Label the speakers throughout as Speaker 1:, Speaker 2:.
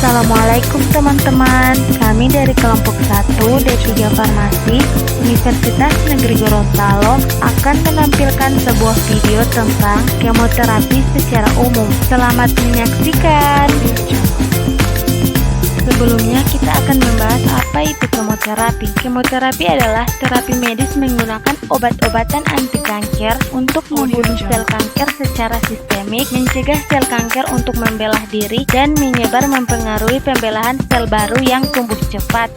Speaker 1: Assalamualaikum teman-teman. Kami dari kelompok 1 D3 Farmasi Universitas Negeri Gorontalo akan menampilkan sebuah video tentang kemoterapi secara umum. Selamat menyaksikan. Sebelumnya kita akan membahas apa itu kemoterapi. Kemoterapi adalah terapi medis menggunakan obat-obatan anti kanker untuk membunuh sel kanker secara sistemik, mencegah sel kanker untuk membelah diri, dan menyebar mempengaruhi pembelahan sel baru yang tumbuh cepat.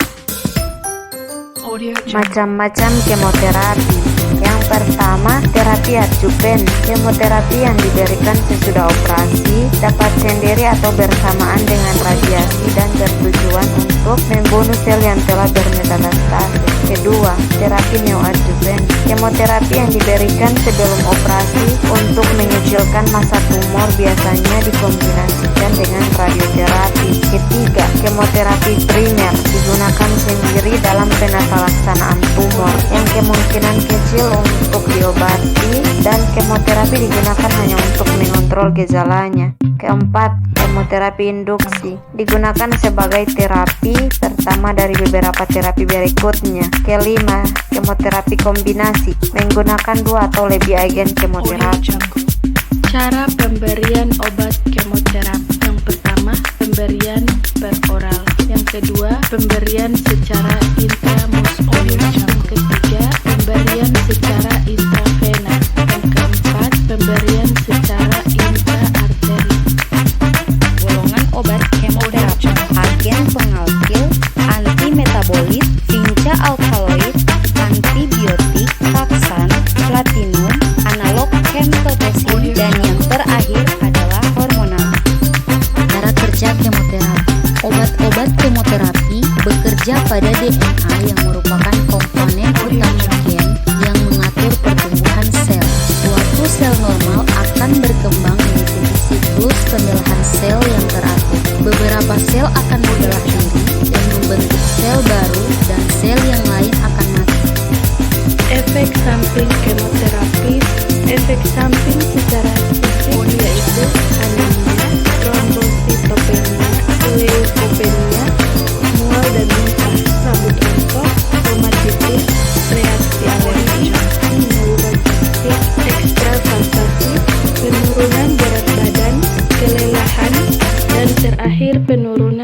Speaker 2: Macam-macam kemoterapi. Yang pertama, terapi adjuvan. Kemoterapi yang diberikan sesudah operasi, dapat sendiri atau bersamaan dengan radiasi dan bertujuan untuk membunuh sel yang telah bermetastasis. Kedua, terapi neoadjuvan. Kemoterapi yang diberikan sebelum operasi untuk mengecilkan massa tumor, biasanya dikombinasikan dengan radioterapi. Ketiga, kemoterapi primer digunakan sendiri dalam penata laksanaan tumor yang kemungkinan kecil untuk diobati, dan kemoterapi digunakan hanya untuk mengontrol gejalanya. Keempat, kemoterapi induksi digunakan sebagai terapi pertama dari beberapa terapi berikutnya. Kelima, kemoterapi kombinasi menggunakan 2 atau lebih agen kemoterapi.
Speaker 1: Cara pemberian obat kemoterapi. Yang pertama, pemberian peroral. Yang kedua, pemberian secara intramuskuler. Yang ketiga, pemberian secara intravena. Yang keempat, pemberian secara intraarteri.
Speaker 2: Golongan obat kemoterapi: agen pengalkil, antimetabolit, vinca alkaloid, antibiotik, taksan, platinum, analog chemtotesin, dan yang terakhir adalah hormonal. Cara kerja kemoterapi. Obat-obat kemoterapi bekerja pada DNA yang merupakan komponen utama gen yang mengatur pertumbuhan sel. Suatu sel normal akan berkembang mengikuti siklus pembelahan sel yang teratur. Beberapa sel akan membelah diri dan membentuk sel baru, dan sel yang lain akan mati.
Speaker 1: Efek samping kemoterapi. Efek samping secara fisik yaitu anemia, trombositopenia, leukopenia, mual dan muntah, rambut rontok, rematisme, reaksi alergi, neurotoksik, ekstravasasi, penurunan berat badan, kelelahan, dan terakhir penurunan